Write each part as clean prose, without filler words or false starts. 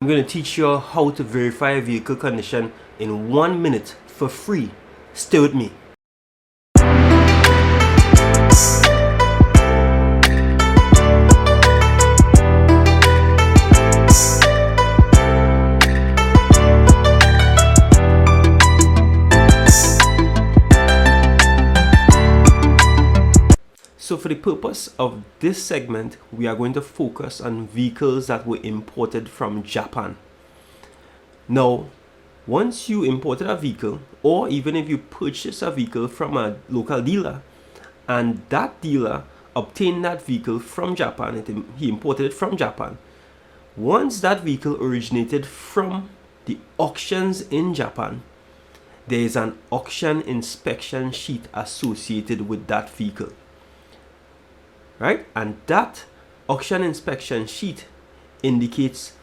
I'm going to teach you how to verify a vehicle condition in 1 minute for free. Stay with me. So for the purpose of this segment, we are going to focus on vehicles that were imported from Japan. Now, once you imported a vehicle, or even if you purchase a vehicle from a local dealer, and that dealer obtained that vehicle from Japan, he imported it from Japan. Once that vehicle originated from the auctions in Japan, there is an auction inspection sheet associated with that vehicle. Right? And that auction inspection sheet indicates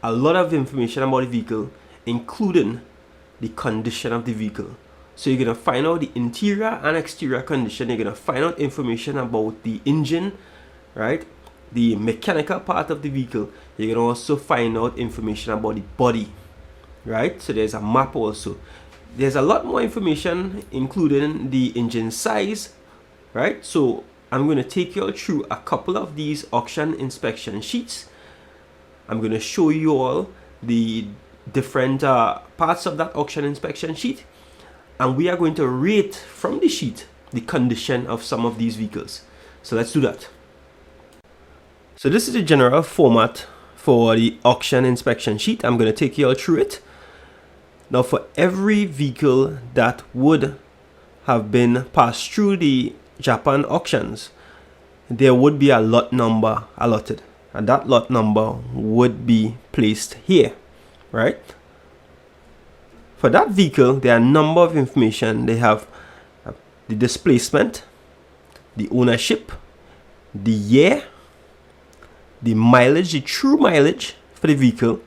a lot of information about the vehicle, including the condition of the vehicle. So you're going to find out the interior and exterior condition. You're going to find out information about the engine, right? The mechanical part of the vehicle. You're going to also find out information about the body, right? So there's a map also. There's a lot more information, including the engine size, right? So I'm going to take you all through a couple of these auction inspection sheets. I'm going to show you all the different parts of that auction inspection sheet, and we are going to rate from the sheet the condition of some of these vehicles. So let's do that. So this is the general format for the auction inspection sheet. I'm going to take you all through it. Now, for every vehicle that would have been passed through the Japan auctions, there would be a lot number allotted, and that lot number would be placed here, right? For that vehicle, there are a number of information. They have the displacement, the ownership, the year, the mileage, the true mileage for the vehicle,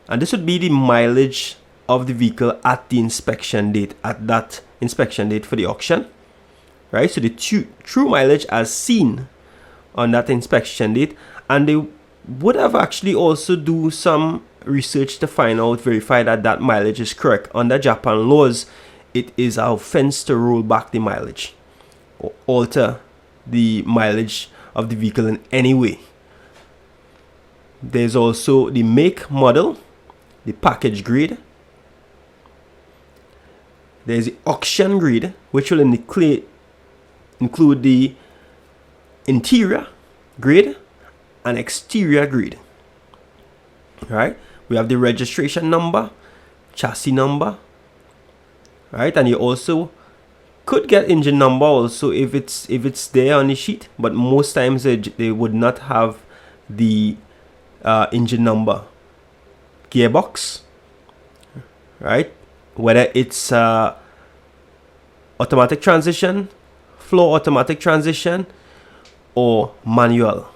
and this would be the mileage of the vehicle at the inspection date, at that inspection date for the auction. Right, so the true mileage as seen on that inspection date, and they would have actually also do some research to find out, verify that that mileage is correct. Under Japan laws, it is an offense to roll back the mileage or alter the mileage of the vehicle in any way. There's also the make, model, the package grade. There's the auction grade, which will include the interior grade and exterior grade. Right? We have the registration number, chassis number, right? And you also could get engine number also if it's there on the sheet, but most times they would not have the engine number. Gearbox, right? Whether it's automatic transmission, floor automatic transmission, or manual.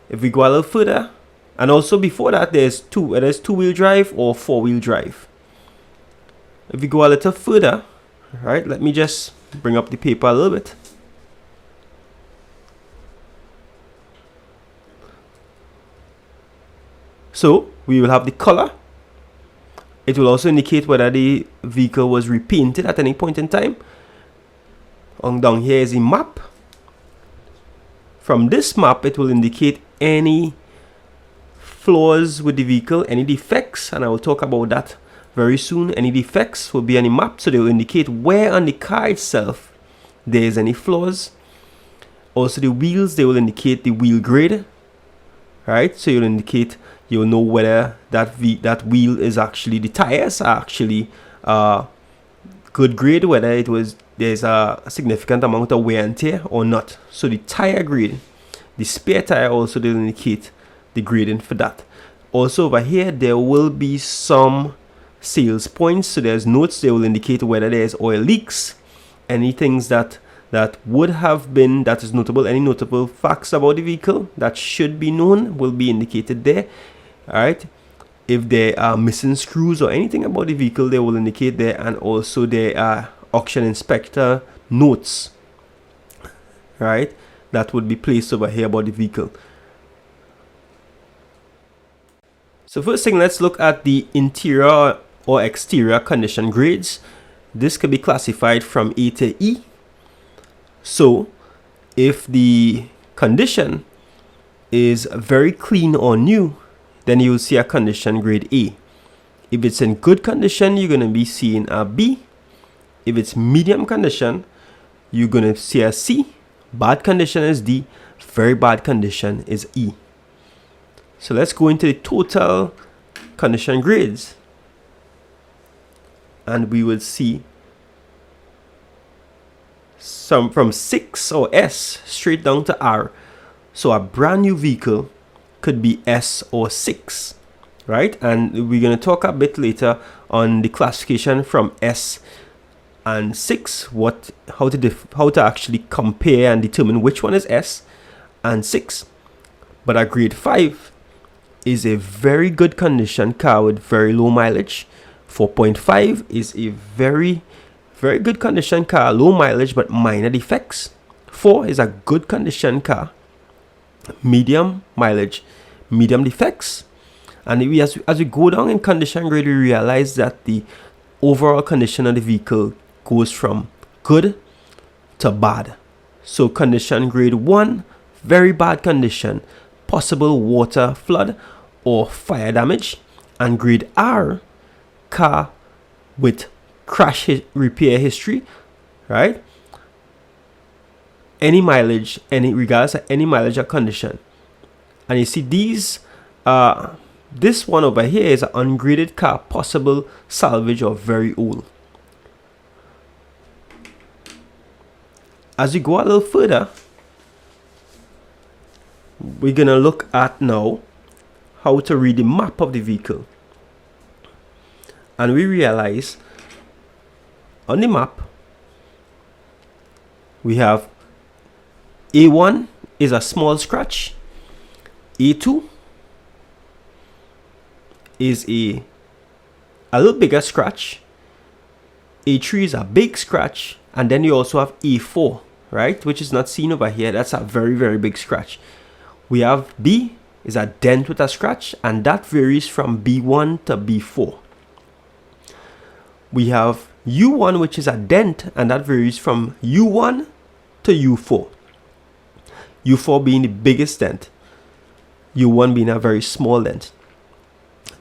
If we go a little further, and also before that, there's two-wheel drive or four-wheel drive. If we go a little further, right, let me just bring up the paper a little bit. So we will have the color. It will also indicate whether the vehicle was repainted at any point in time. On down here is a map. From this map, it will indicate any flaws with the vehicle, any defects, and I will talk about that very soon. Any defects will be on the map, so they will indicate where on the car itself there is any flaws. Also the wheels, they will indicate the wheel grade, right? So you'll know whether that wheel is actually, the tires are actually good grade, whether there's a significant amount of wear and tear or not. So the tire grade, the spare tire also, they'll indicate the grading for that. Also over here, there will be some sales points. So there's notes, they will indicate whether there's oil leaks, any things that would have been, that is notable, any notable facts about the vehicle that should be known will be indicated there. All right. If there are missing screws or anything about the vehicle, they will indicate there, and also there are auction inspector notes, right, that would be placed over here about the vehicle. So first thing, let's look at the interior or exterior condition grades. This could be classified from A to E. So if the condition is very clean or new, then you'll see a condition grade A. If it's in good condition, you're going to be seeing a B. If it's medium condition, you're going to see a C. Bad condition is D. Very bad condition is E. So let's go into the total condition grades. And we will see some from 6 or S straight down to R. So a brand new vehicle could be S or 6, right? And we're going to talk a bit later on the classification from S and 6, how to actually compare and determine which one is S and 6. But a grade 5 is a very good condition car with very low mileage. 4.5 is a very good condition car, low mileage but minor defects. 4 is a good condition car, medium mileage, medium defects. And as we go down in condition grade, we realize that the overall condition of the vehicle goes from good to bad. So condition grade 1, very bad condition, possible water flood or fire damage. And grade R, car with crash repair history, right? Any mileage, regardless of any mileage or condition. And you see these, this one over here is an ungraded car, possible salvage or very old. As we go a little further, we're gonna look at now how to read the map of the vehicle. And we realize on the map we have A1 is a small scratch, A2 is a little bigger scratch, A3 is a big scratch, and then you also have A4, right, which is not seen over here. That's a very big scratch. We have B is a dent with a scratch, and that varies from B1 to B4. We have U1, which is a dent, and that varies from U1 to U4. U4 being the biggest dent, U1 being a very small dent.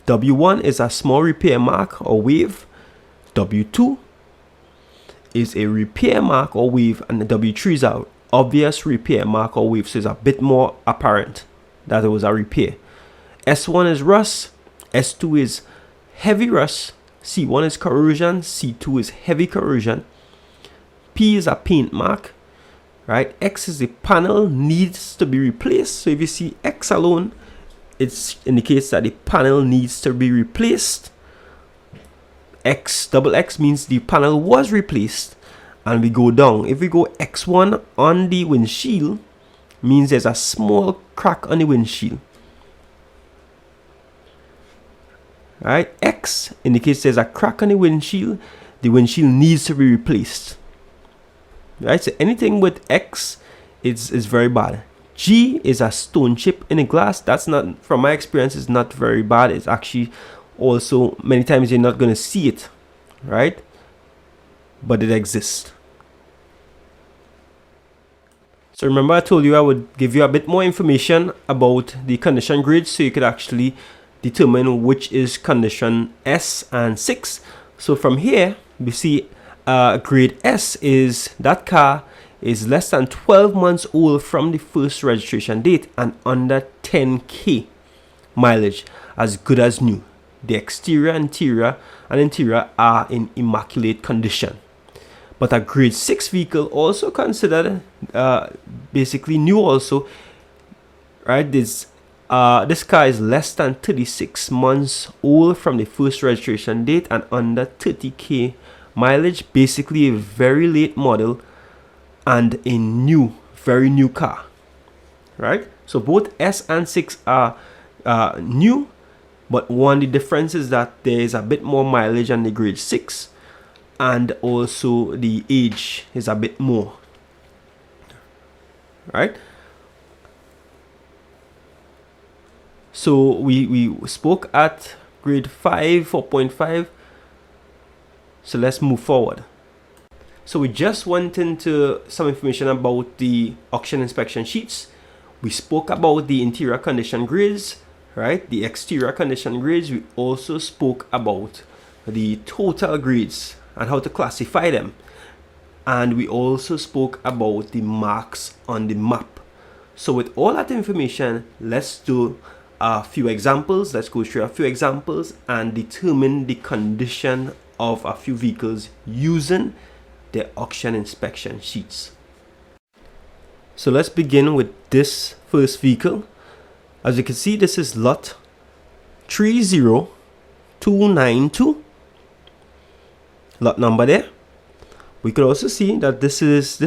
W1 is a small repair mark or wave. W2 is a repair mark or wave, and the W3 is an obvious repair mark or wave, so it's a bit more apparent that it was a repair. S1 is rust, S2 is heavy rust, C1 is corrosion, C2 is heavy corrosion, P is a paint mark, right? X is the panel needs to be replaced. So if you see X alone, it indicates that the panel needs to be replaced. X, double X means the panel was replaced. And we go down. If we go X1 on the windshield, means there's a small crack on the windshield. Right? X indicates there's a crack on the windshield needs to be replaced. Right? So anything with X is very bad. G is a stone chip in the glass. That's not, from my experience, is not very bad. It's actually also many times you're not going to see it, right? But it exists. So remember I told you I would give you a bit more information about the condition grades so you could actually determine which is condition S and 6. So from here we see grade S is that car is less than 12 months old from the first registration date and under 10k mileage, as good as new. The exterior, interior are in immaculate condition. But a grade 6 vehicle, also considered basically new also, right? This car is less than 36 months old from the first registration date and under 30k mileage, basically a very late model and a new, very new car, right? So both S and 6 are new, but the difference is that there is a bit more mileage on the grade 6, and also the age is a bit more, right? So we spoke at grade 5, 4.5. So let's move forward. So we just went into some information about the auction inspection sheets. We spoke about the interior condition grades, right? The exterior condition grades. We also spoke about the total grades and how to classify them. And we also spoke about the marks on the map. So with all that information, let's do a few examples. Let's go through a few examples and determine the condition of a few vehicles using the auction inspection sheets. So let's begin with this first vehicle. As you can see, this is lot 30292. Lot number there. We could also see that this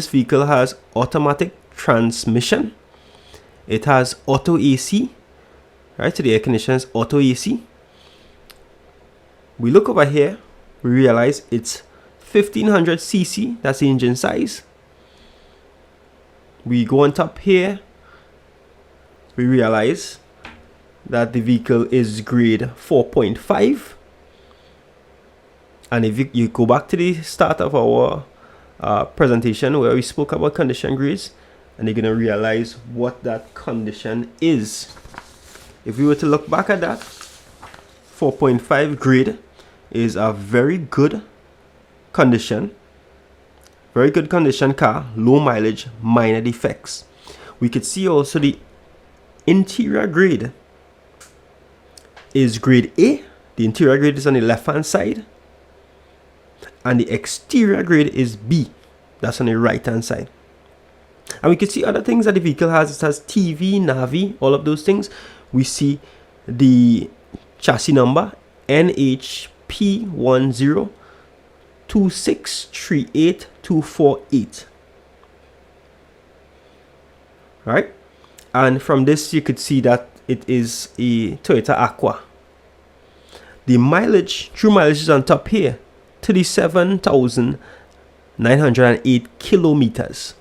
vehicle has automatic transmission. It has auto AC, right? So the air conditioner is auto AC. We look over here, we realize it's 1500 cc, that's the engine size. We go on top here, we realize that the vehicle is grade 4.5. And if you go back to the start of our presentation where we spoke about condition grades, and you're going to realize what that condition is. If we were to look back at that, 4.5 grade is a very good condition. Very good condition car, low mileage, minor defects. We could see also the interior grade is grade A. The interior grade is on the left hand side. And the exterior grade is B. That's on the right hand side. And we can see other things that the vehicle has. It has TV, Navi, all of those things. We see the chassis number NHP1026382448. Right? And from this you could see that it is a Toyota Aqua. The mileage, true mileage is on top here. 37,908 kilometers.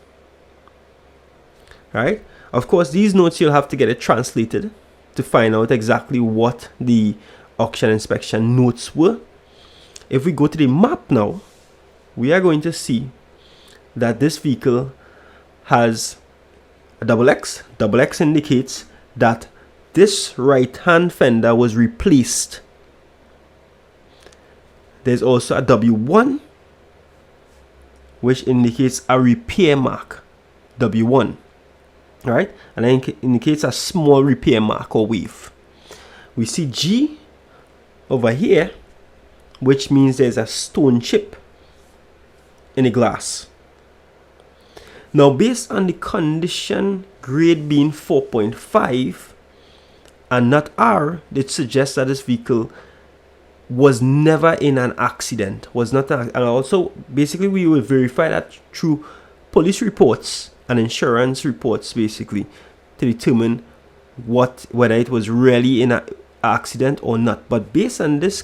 Right? Of course, these notes you'll have to get it translated to find out exactly what the auction inspection notes were. If we go to the map now, we are going to see that this vehicle has a double X. Double X indicates that this right hand fender was replaced. There's also a W1, which indicates a repair mark, W1, right? And then it indicates a small repair mark or wave. We see G over here, which means there's a stone chip in the glass. Now, based on the condition grade being 4.5 and not R, it suggests that this vehicle was never in an accident, and also basically we will verify that through police reports and insurance reports, basically to determine whether it was really in an accident or not. But based on this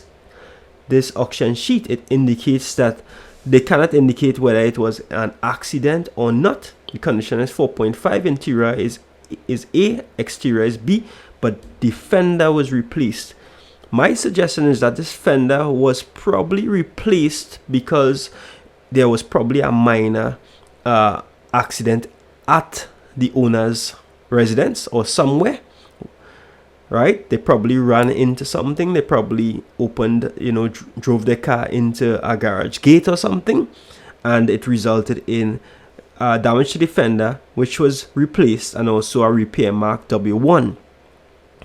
auction sheet, it indicates that they cannot indicate whether it was an accident or not. The condition is 4.5, interior is A, exterior is B, but the fender was replaced. My suggestion is that this fender was probably replaced because there was probably a minor accident at the owner's residence or somewhere, right? They probably ran into something. They probably opened, drove their car into a garage gate or something, and it resulted in damage to the fender, which was replaced, and also a repair mark W1,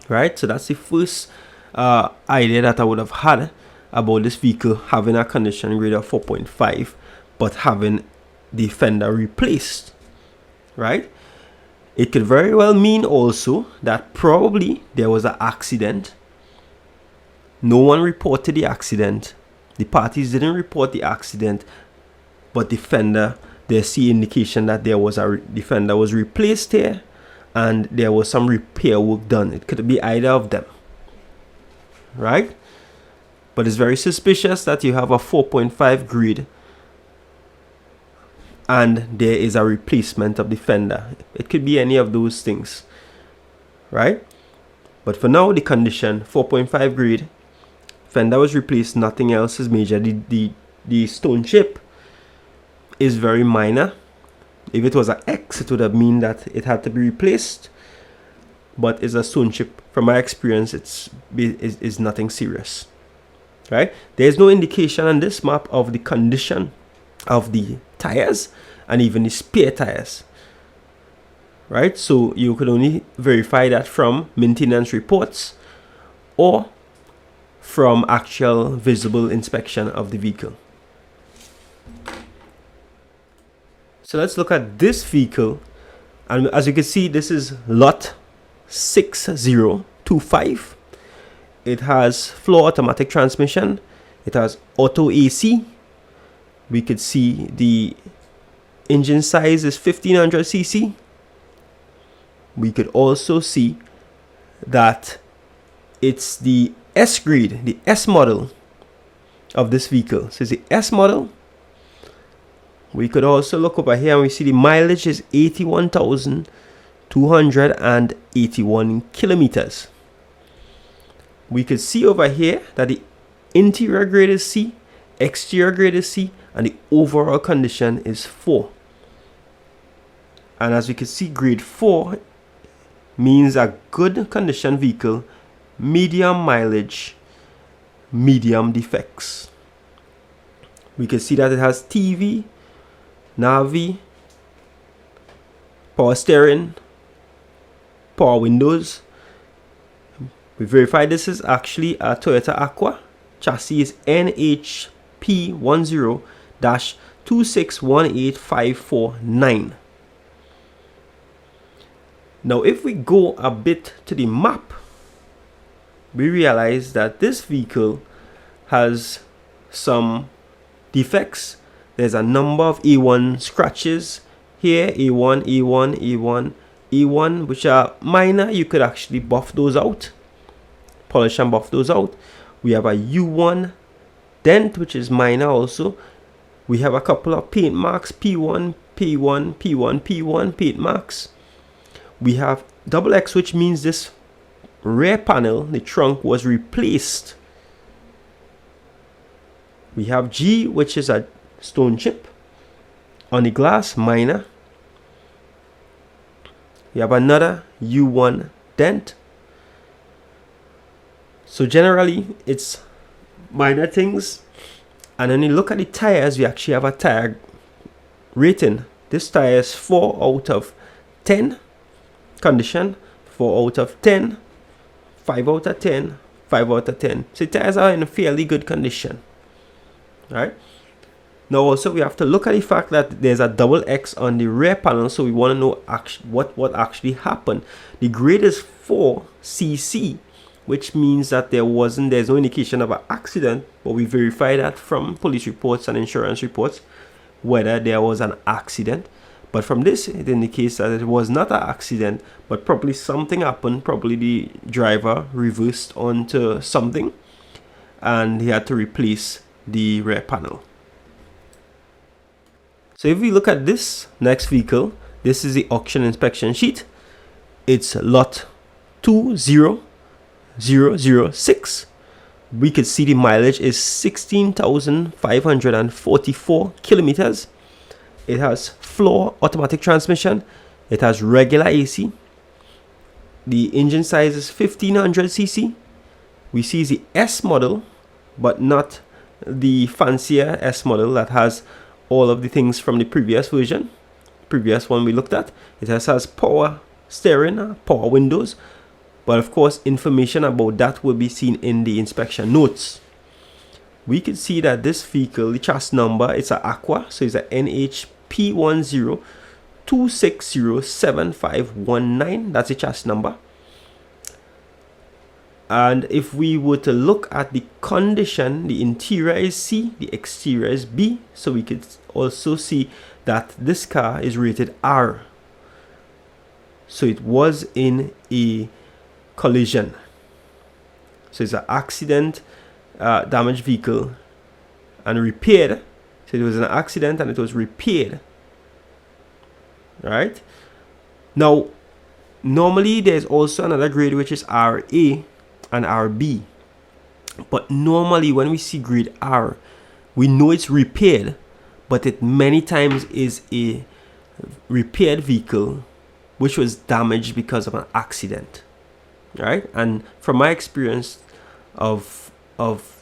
right? So that's the first idea that I would have had about this vehicle having a condition grade of 4.5 but having the fender replaced, right? It could very well mean also that probably there was an accident. No one reported the accident. The parties didn't report the accident, but the fender, they see indication that there was the fender was replaced here and there was some repair work done. It could be either of them, right? But it's very suspicious that you have a 4.5 grade and there is a replacement of the fender. It could be any of those things, right? But for now, the condition 4.5 grade, fender was replaced, nothing else is major. The stone chip is very minor. If it was an X, it would have mean that it had to be replaced, but it's a stone chip. From my experience, it's nothing serious, right? There's no indication on this map of the condition of the tires and even the spare tires, right? So you could only verify that from maintenance reports or from actual visible inspection of the vehicle. So let's look at this vehicle, and as you can see, this is lot 6025. It has floor automatic transmission, it has auto AC. We could see the engine size is 1500 cc. We could also see that it's the S grade, the S model of this vehicle. So it's the S model. We could also look over here and we see the mileage is 81,281 kilometers. We could see over here that the interior grade is C, exterior grade is C, and the overall condition is 4. And as we can see, grade 4 means a good condition vehicle, medium mileage, medium defects. We can see that it has TV, Navi, power steering, power windows. We verified this is actually a Toyota Aqua. Chassis is NHP10-2618549. Now if we go a bit to the map, we realize that this vehicle has some defects. There's a number of A1 scratches here, A1, A1, A1, A1, which are minor. You could actually buff those out, polish and buff those out. We have a U1 dent, which is minor also. We have a couple of paint marks, P1, P1, P1, P1, paint marks. We have double X, which means this rear panel, the trunk, was replaced. We have G, which is a stone chip on the glass, minor. We have another U1 dent. So generally it's minor things. And when you look at the tires, we actually have a tire rating. This tire is 4 out of 10 condition, 4 out of 10, 5 out of 10, 5 out of 10. So the tires are in a fairly good condition. Right? Now also we have to look at the fact that there's a double X on the rear panel, so we want to know what actually happened. The grade is 4 cc, which means that there's no indication of an accident, but we verify that from police reports and insurance reports whether there was an accident. But from this, it indicates that it was not an accident, but probably something happened. Probably the driver reversed onto something and he had to replace the rear panel. So if we look at this next vehicle, this is the auction inspection sheet. It's lot 20006. We could see the mileage is 16,544 kilometers. It has floor automatic transmission. It has regular AC. The engine size is 1500 cc. We see the S model, but not the fancier S model that has all of the things from the previous version. Previous one we looked at. It has power steering, power windows. But of course, information about that will be seen in the inspection notes. We can see that this vehicle, the chassis number, it's an Aqua, so it's a NHP10-2607519. That's the chassis number. And if we were to look at the condition, the interior is C, the exterior is B. So we could also see that this car is rated R. So it was in a collision. So it's an accident, damaged vehicle and repaired. So it was an accident and it was repaired. Right? Now, Normally there's also another grade which is RA and RB, but normally when we see grade R, we know it's repaired, but it many times is a repaired vehicle which was damaged because of an accident, right? And from my experience of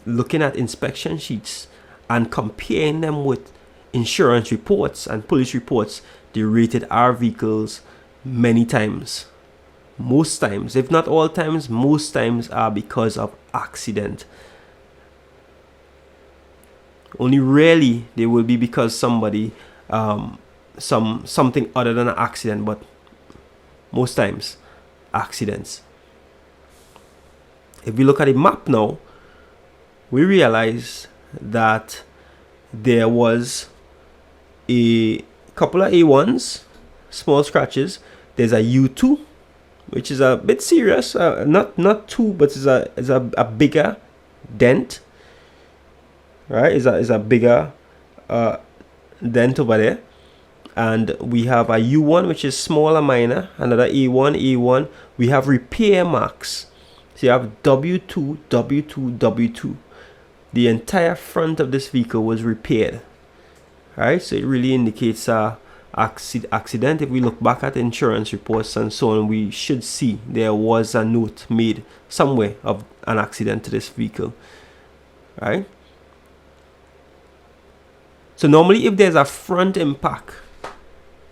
looking at inspection sheets and comparing them with insurance reports and police reports, they rated our vehicles many times, most times, if not all times, most times are because of accident. Only rarely they will be because somebody something other than an accident, but most times accidents. If we look at the map now, we realize that there was a couple of A1s, small scratches. There's a U2, which is a bit serious, not two, but is a bigger dent, right? Is a bigger dent over there. And we have a U1, which is small and minor, another A1. We have repair marks. So you have W2, W2, W2. The entire front of this vehicle was repaired. Right? So it really indicates a accident. If we look back at insurance reports and so on, we should see there was a note made somewhere of an accident to this vehicle. Right? So normally if there's a front impact,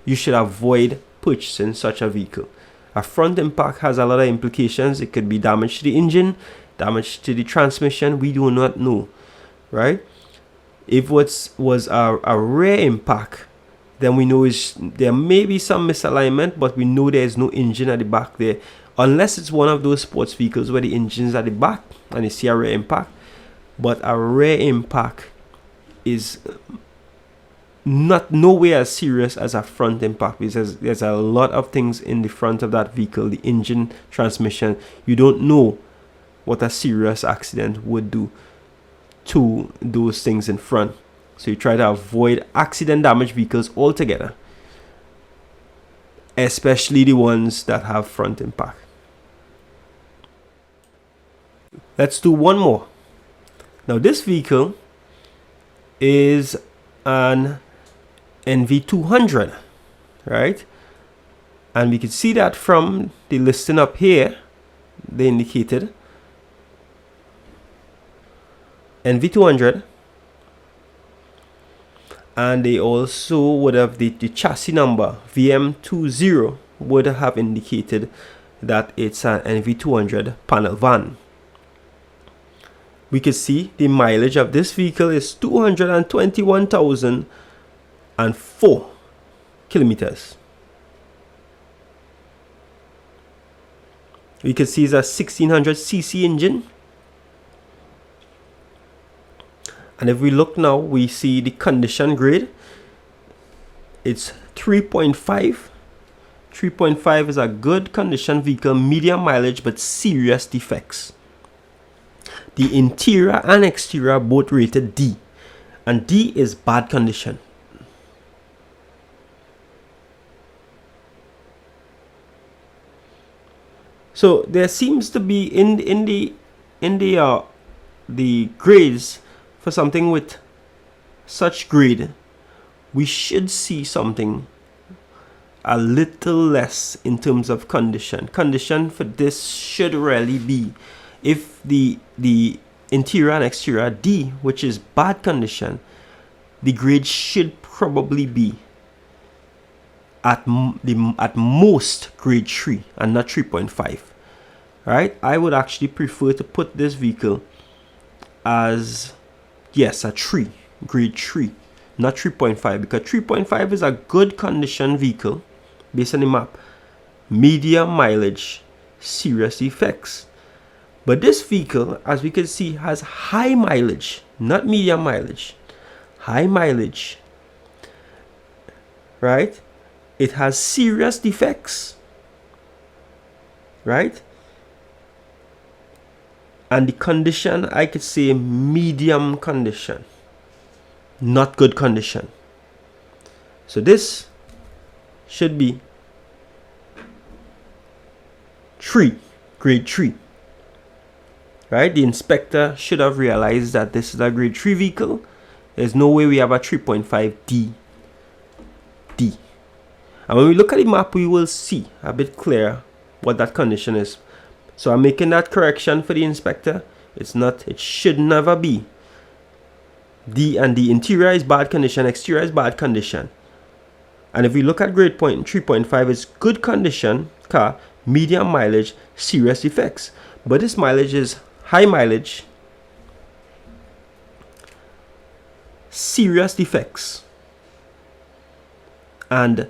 you should avoid purchasing such a vehicle. A front impact has a lot of implications. It could be damage to the engine, damage to the transmission. We do not know, right? If it was a rear impact, then we know there may be some misalignment, but we know there is no engine at the back there, unless it's one of those sports vehicles where the engine's at the back and you see a rear impact. But a rear impact is nowhere as serious as a front impact, because there's a lot of things in the front of that vehicle, the engine, transmission. You don't know what a serious accident would do to those things in front. So you try to avoid accident damaged vehicles altogether, especially the ones that have front impact. Let's do one more. Now this vehicle is an NV200, right? And we can see that from the listing up here, they indicated NV200, and they also would have the chassis number VM20 would have indicated that it's an NV200 panel van. We can see the mileage of this vehicle is 221,004 kilometers. We can see it's a 1600cc engine. And if we look now, we see the condition grade. It's 3.5. 3.5 is a good condition vehicle, medium mileage, but serious defects. The interior and exterior both rated D, and D is bad condition. So there seems to be in the grades for something with such grade, we should see something a little less in terms of condition. Condition for this should really be, if the interior and exterior D, which is bad condition, the grade should probably be at most grade 3 and not 3.5. Right? I would actually prefer to put this vehicle as, yes, a 3, grade 3, not 3.5, because 3.5 is a good condition vehicle based on the map, medium mileage, serious effects. But this vehicle, as we can see, has high mileage, not medium mileage, high mileage, right? It has serious defects, right? And the condition, I could say medium condition, not good condition. So this should be grade 3. Right? The inspector should have realized that this is a grade 3 vehicle. There's no way we have a 3.5 D. And when we look at the map, we will see a bit clearer what that condition is. So I'm making that correction for the inspector. It should never be D, and the interior is bad condition, exterior is bad condition. And if we look at grade point 3.5, it's good condition car, medium mileage, serious defects. But this mileage is high mileage, serious defects, and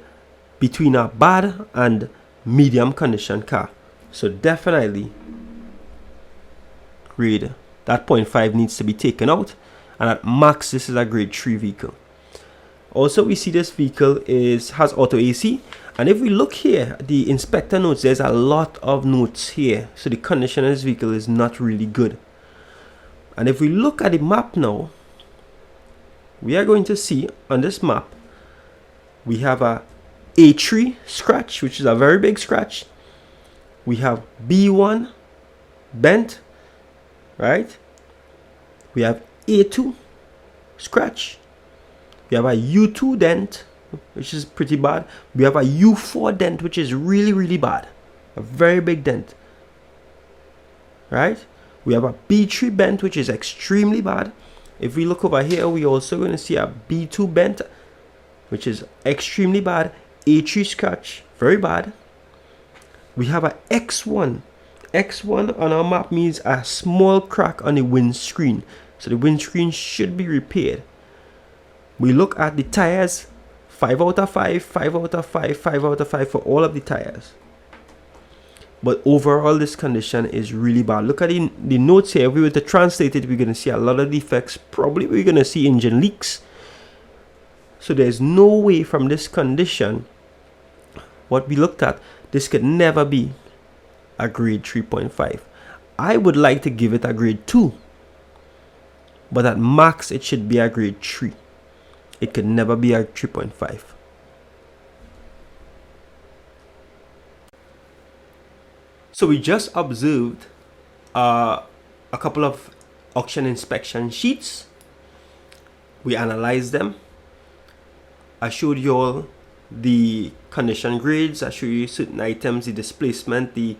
between a bad and medium condition car. So definitely grade that 0.5 needs to be taken out, and at max this is a grade 3 vehicle. Also, we see this vehicle has auto AC, and if we look here, the inspector notes there's a lot of notes here, so the condition of this vehicle is not really good. And if we look at the map now, we are going to see on this map we have a A3 scratch, which is a very big scratch. We have B1 bent, right? We have A2 scratch. We have a U2 dent, which is pretty bad. We have a U4 dent, which is really bad, a very big dent, right? We have a B3 bent, which is extremely bad. If we look over here, we're also going to see a B2 bent, which is extremely bad. A3 scratch, very bad. We have a X1. X1 on our map means a small crack on the windscreen, so the windscreen should be repaired. We look at the tires, 5 out of 5, 5 out of 5, 5 out of 5 for all of the tires. But overall, this condition is really bad. Look at the notes here. If we were to translate it, we're going to see a lot of defects. Probably we're going to see engine leaks. So there's no way from this condition, what we looked at, this could never be a grade 3.5. I would like to give it a grade 2. But at max, it should be a grade 3. It could never be a 3.5. So we just observed a couple of auction inspection sheets. We analyzed them. I showed you all the condition grades. I showed you certain items, the displacement, the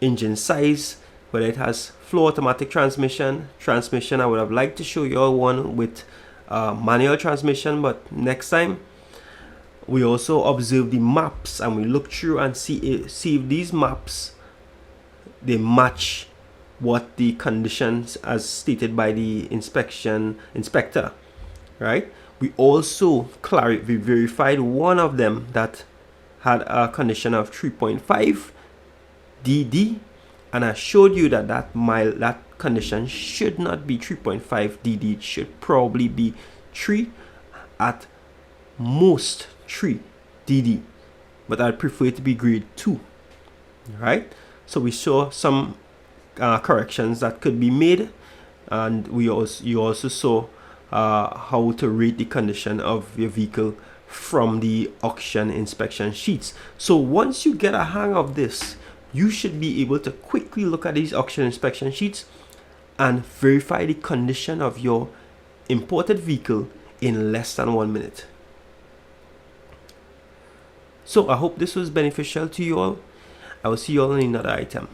engine size, whether it has flow automatic transmission. I would have liked to show you all one with manual transmission, but next time. We also observe the maps and we look through and see if these maps they match what the conditions as stated by the inspector, right? We also we verified one of them that had a condition of 3.5 DD, and I showed you that that condition should not be 3.5 DD. It should probably be 3, at most 3 DD, but I'd prefer it to be grade 2, right? So we saw some corrections that could be made, and you also saw how to rate the condition of your vehicle from the auction inspection sheets. So once you get a hang of this, you should be able to quickly look at these auction inspection sheets and verify the condition of your imported vehicle in less than 1 minute. So I hope this was beneficial to you all. I will see you all in another item.